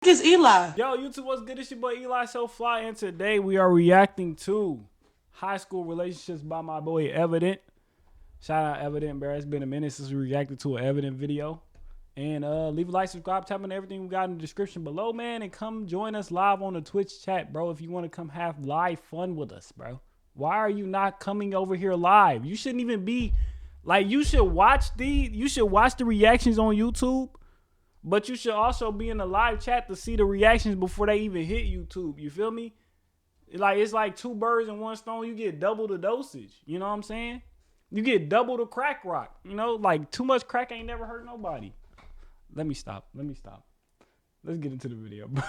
is Eli? Yo, YouTube, what's good? It's your boy Eli So Fly, and today we are reacting to high school relationships by my boy Evident. Shout out Evident, bro. It's been a minute since we reacted to an Evident video. And leave a like, subscribe, tap on everything we got in the description below, man. And come join us live on the Twitch chat, bro, if you want to come have live fun with us, bro. Why are you not coming over here live? You shouldn't even be, like, you should watch the reactions on YouTube. But you should also be in the live chat to see the reactions before they even hit YouTube. You feel me? It's like two birds in one stone. You get double the dosage. You know what I'm saying? You get double the crack rock. You know, like too much crack ain't never hurt nobody. Let me stop. Let's get into the video, bro.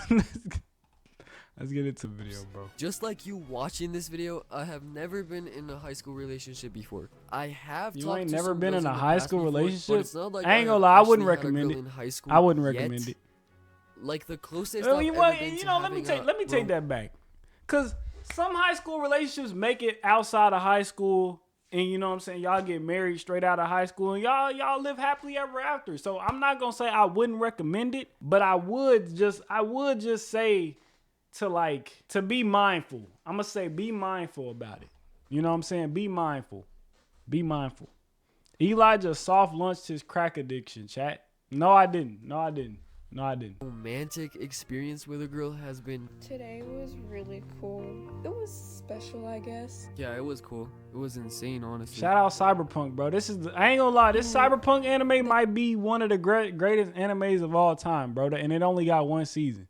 Let's get into the video, bro. Just like you watching this video, I have never been in a high school relationship before. I have. You ain't never been in a high school relationship? Like I ain't gonna lie, I wouldn't recommend it. I wouldn't recommend it. Like the closest. Let me take that back. Cause some high school relationships make it outside of high school, and you know what I'm saying, y'all get married straight out of high school, and y'all live happily ever after. So I'm not gonna say I wouldn't recommend it, but I would just say to be mindful. I'm gonna say be mindful about it. You know what I'm saying? Be mindful. Be mindful. Eli just soft launched his crack addiction, chat. No, I didn't. Romantic experience with a girl has been. Today was really cool. It was special, I guess. Yeah, it was cool. It was insane, honestly. Shout out Cyberpunk, bro. I ain't gonna lie. This Cyberpunk anime might be one of the greatest animes of all time, bro. And it only got one season.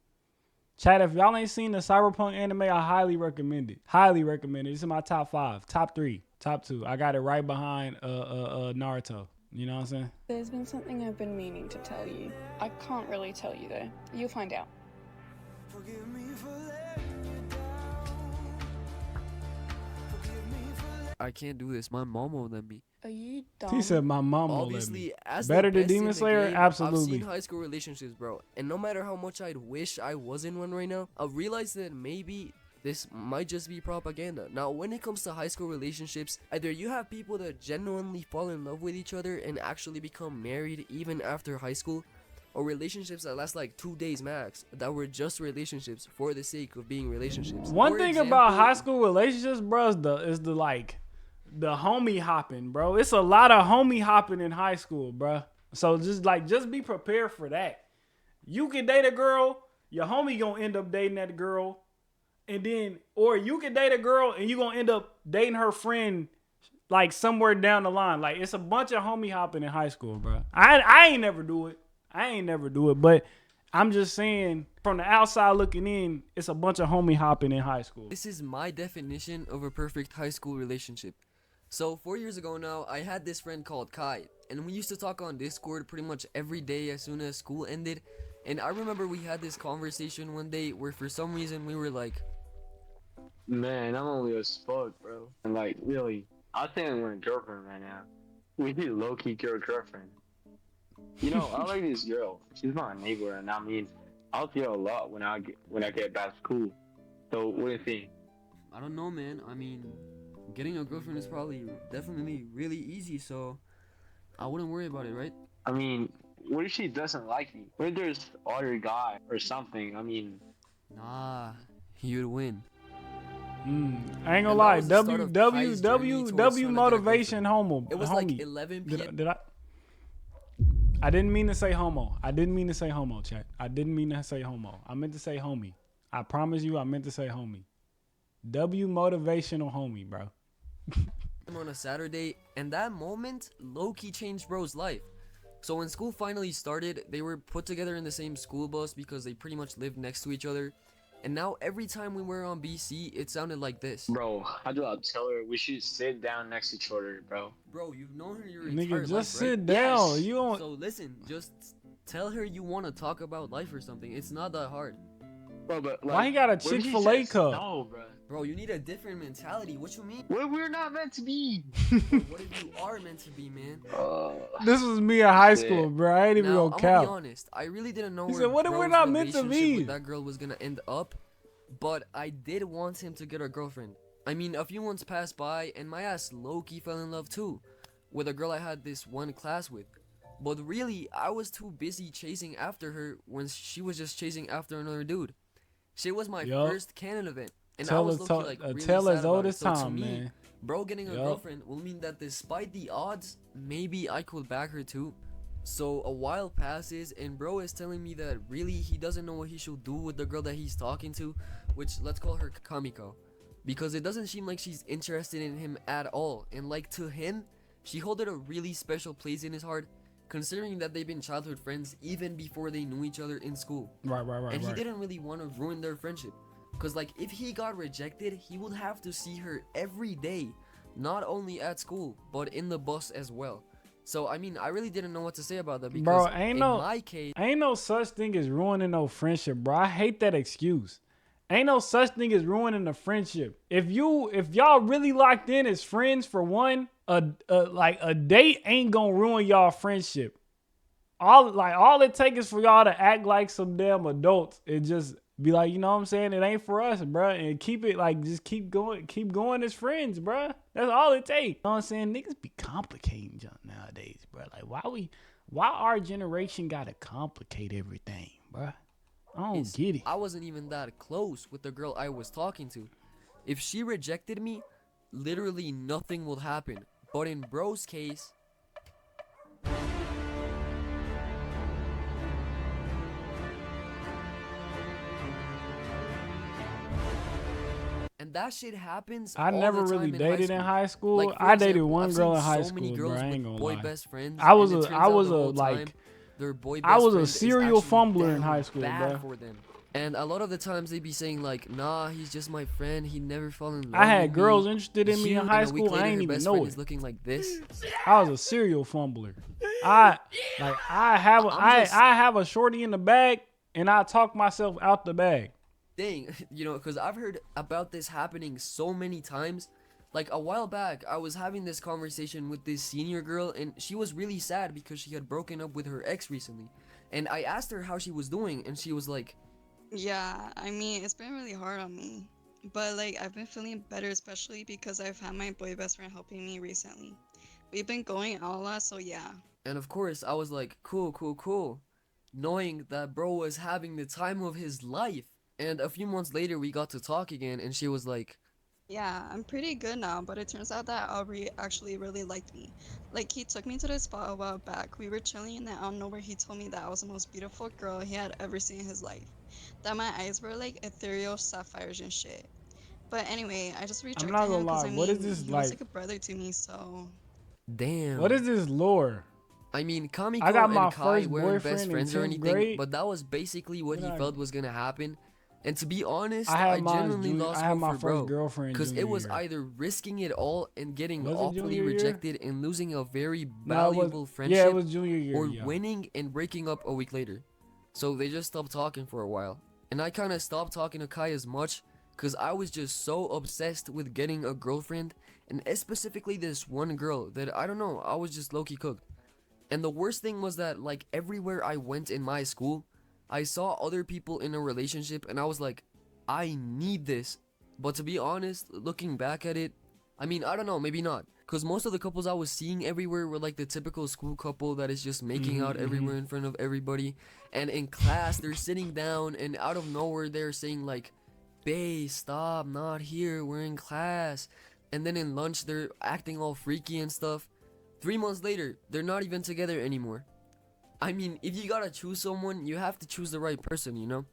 Chat, if y'all ain't seen the Cyberpunk anime, I highly recommend it. Highly recommend it. This is my top 5, top 3, top 2. I got it right behind Naruto. You know what I'm saying? There's been something I've been meaning to tell you. I can't really tell you though. You'll find out. I can't do this. My mom won't let me. Are you dumb? He said my mom won't let me. Obviously, as Better the than best in Demon the Slayer? game, Absolutely. I've seen high school relationships, bro. And no matter how much I'd wish I was in one right now, I've realized that maybe this might just be propaganda. Now, when it comes to high school relationships, either you have people that genuinely fall in love with each other and actually become married even after high school, or relationships that last like 2 days max, that were just relationships for the sake of being relationships. One thing about high school relationships, bro, is the homie hopping, bro. It's a lot of homie hopping in high school, bro. So just be prepared for that. You can date a girl, your homie gonna end up dating that girl, and then, or you can date a girl and you gonna end up dating her friend, like somewhere down the line. Like it's a bunch of homie hopping in high school, bro. I ain't never do it, but I'm just saying from the outside looking in, it's a bunch of homie hopping in high school. This is my definition of a perfect high school relationship. So 4 years ago now, I had this friend called Kai, and we used to talk on Discord pretty much every day as soon as school ended. And I remember we had this conversation one day where for some reason we were like, man, I'm only as fuck, bro. And like, really, I think I want a girlfriend right now. We need a low-key girlfriend. You know, I like this girl. She's my neighbor, and I mean, I'll see her a lot when I get back to school. So, what do you think? I don't know, man. I mean, getting a girlfriend is definitely really easy, so I wouldn't worry about it, right? I mean, what if she doesn't like me? What if there's other guy or something? I mean, nah, you'd win. I ain't gonna lie. W motivation homo. It was homie. like 11 p.m. I didn't mean to say homo. Chat. I didn't mean to say homo. I meant to say homie. I promise you, I meant to say homie. W motivational homie, bro. On a Saturday, and that moment low-key changed bro's life. So when school finally started, they were put together in the same school bus because they pretty much lived next to each other. And now every time we were on BC, it sounded like this. Bro, how do I tell her we should sit down next to each other, bro? Bro, you've known her your entire life, just right? sit down. Yes. You don't. So listen, just tell her you want to talk about life or something. It's not that hard. Bro, but like, why he got a Chick-fil-A cup? No, bro. Bro, you need a different mentality. What you mean? Well, we're not meant to be. Bro, what if you are meant to be, man? This was me in high school, bro. I ain't even gonna I'm count. gonna be honest. I really didn't know where what if we're not meant to be? With that girl was gonna end up, but I did want him to get a girlfriend. I mean, a few months passed by, and my ass low-key fell in love too, with a girl I had this one class with. But really, I was too busy chasing after her when she was just chasing after another dude. She was my Yup. first canon event, and I Tell was us, low-key like really tell sad as old about it. as So to time, me, man. bro getting a Yup. girlfriend will mean that despite the odds, maybe I could back her too. So a while passes, and bro is telling me that really he doesn't know what he should do with the girl that he's talking to, which let's call her Kamiko, because it doesn't seem like she's interested in him at all. And like to him, she held a really special place in his heart, considering that they've been childhood friends even before they knew each other in school. Right. And he didn't really want to ruin their friendship, because like if he got rejected, he would have to see her every day, not only at school but in the bus as well. So I mean, I really didn't know what to say about that, because Bro, in my case, ain't no such thing as ruining no friendship, bro. I hate that excuse. Ain't no such thing as ruining a friendship. If y'all really locked in as friends, for one, a date ain't gonna ruin y'all friendship. All it takes is for y'all to act like some damn adults and just be like, you know what I'm saying? It ain't for us, bro. And keep it like, just keep going as friends, bro. That's all it takes. You know what I'm saying? Niggas be complicating junk nowadays, bro. Like, why our generation gotta complicate everything, bro? I don't get it. I wasn't even that close with the girl I was talking to. If she rejected me, literally nothing will happen. But in bro's case, and that shit happens. I all never the really time dated in high school. Like, for I dated example, one I've girl seen in high so many school, girls bro. I ain't with gonna boy lie. best friends, I was and it a turns out the whole like time, their boy I best was a friend is serial actually fumbler in down high school, bad bro. for them. And a lot of the times they be saying like, nah, he's just my friend. He never fall in love I had with girls me. interested in me in And high a week school. later, I ain't her even best know friend it. is looking like this. I was a serial fumbler. I have a shorty in the bag, and I talk myself out the bag. Dang, because I've heard about this happening so many times. Like a while back, I was having this conversation with this senior girl, and she was really sad because she had broken up with her ex recently. And I asked her how she was doing, and she was like, Yeah, I mean, it's been really hard on me. But like, I've been feeling better, especially because I've had my boy best friend helping me recently. We've been going out a lot, so yeah. and of course, I was like, cool, cool, cool, knowing that bro was having the time of his life. And a few months later, we got to talk again, and she was like, Yeah, I'm pretty good now, but it turns out that Aubrey actually really liked me. Like, he took me to this spot a while back. We were chilling, and out of nowhere, he told me that I was the most beautiful girl he had ever seen in his life. That my eyes were like ethereal sapphires and shit. But anyway, I just I'm rejected not him gonna because lie. I What is mean, this he was like? like a brother to me, so. What is damn. this lore? I mean, I Kamiko got my and Kai first weren't boyfriend best in friends or 10th anything, grade. but that was basically what he Then I- felt was gonna happen. And to be honest, I I had my genuinely lost I had hope my for first bro, girlfriend because junior it was year. either risking it all and getting Was it awfully junior year? rejected and losing a very No, it valuable was. friendship, Yeah, it was junior year. or Yeah. winning and breaking up a week later. So they just stopped talking for a while. And I kind of stopped talking to Kai as much because I was just so obsessed with getting a girlfriend, and specifically this one girl that I don't know, I was just low-key cooked. And the worst thing was that like everywhere I went in my school, I saw other people in a relationship, and I was like, I need this. But to be honest, looking back at it, I mean, I don't know, maybe not. Because most of the couples I was seeing everywhere were like the typical school couple that is just making out everywhere in front of everybody. And in class, they're sitting down, and out of nowhere, they're saying like, babe, stop, not here, we're in class. And then in lunch, they're acting all freaky and stuff. 3 months later, they're not even together anymore. I mean, if you gotta choose someone, you have to choose the right person, you know?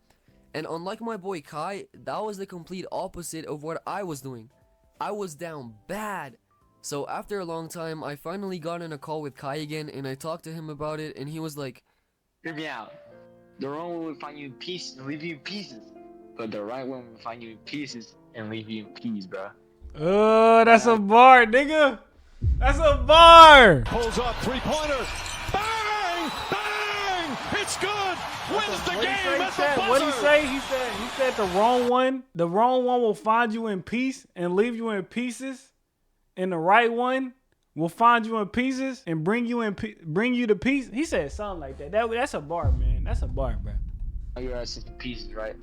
And unlike my boy Kai, that was the complete opposite of what I was doing. I was down bad. So after a long time, I finally got in a call with Kai again, and I talked to him about it, and he was like, Hear me out. The wrong one will find you in peace and leave you in pieces. But the right one will find you in pieces and leave you in peace, bro. That's a bar, nigga. That's a bar. Pulls up, three-pointer. Bang! Bang! It's good! Wins the game at the buzzer! What he say? He said the wrong one will find you in peace and leave you in pieces, and the right one will find you in pieces and bring you to peace. He said something like that. That's a bar, man. That's a bar, bro. Your ass is in pieces, right?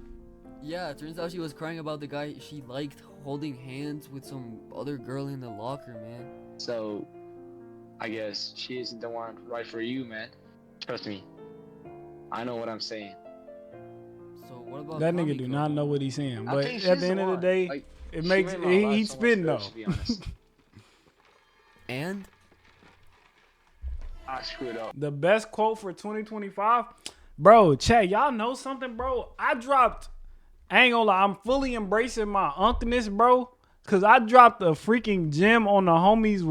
yeah, it turns out she was crying about the guy she liked holding hands with some other girl in the locker, man. So, I guess she isn't the one right for you, man. Trust me. I know what I'm saying. So what about That nigga do Kamiko? not know what he's saying. I But think at she's the the end of the one. day, Like, it she makes made my life he's so much spitting better, though. to be honest. And I screwed up. The best quote for 2025, bro. Chat, y'all know something, bro? I ain't gonna lie, I'm fully embracing my uncleness, bro. Cause I dropped a freaking gem on the homies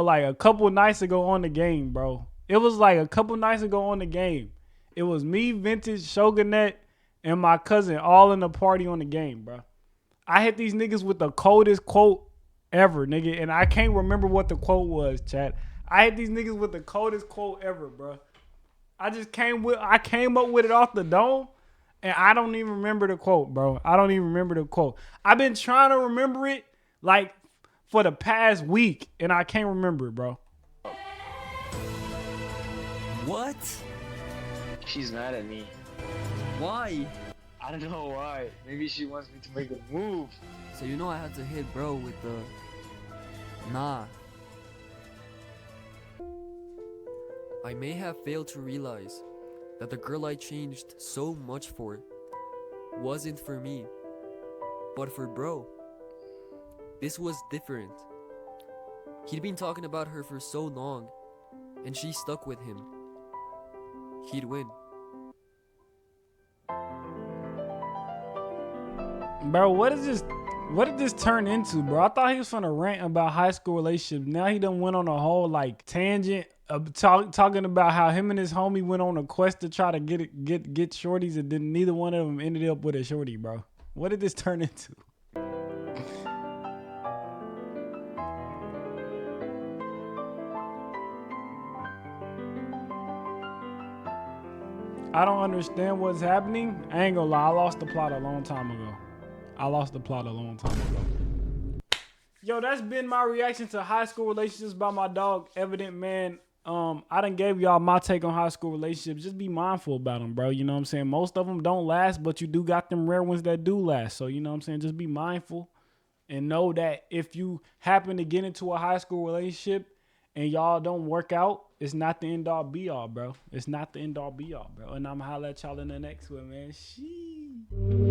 like a couple nights ago on the game, bro. It was like a couple nights ago on the game. It was me, Vintage, Shogunette, and my cousin all in the party on the game, bro. I hit these niggas with the coldest quote ever, nigga, and I can't remember what the quote was, chat. I hit these niggas with the coldest quote ever, bro. I came up with it off the dome, and I don't even remember the quote, bro. I don't even remember the quote. I've been trying to remember it like for the past week, and I can't remember it, bro. what? She's mad at me. Why? I don't know why. Maybe she wants me to make a move. So you know I had to hit bro with the nah. I may have failed to realize that the girl I changed so much for wasn't for me, but for bro. This was different. He'd been talking about her for so long, and she stuck with him. He'd win. Bro, what did this turn into, bro? I thought he was finna rant about high school relationships. Now he done went on a whole like tangent of talking about how him and his homie went on a quest to try to get shorties, and then neither one of them ended up with a shorty, bro. What did this turn into? I don't understand what's happening. I ain't gonna lie, I lost the plot a long time ago. Yo, that's been my reaction to high school relationships by my dog, Evident Man. I done gave y'all my take on high school relationships. Just be mindful about them, bro. You know what I'm saying? Most of them don't last, but you do got them rare ones that do last. So, you know what I'm saying? Just be mindful and know that if you happen to get into a high school relationship and y'all don't work out, it's not the end all be all, bro. It's not the end all be all, bro. And I'm gonna holler at y'all in the next one, man. Sheesh.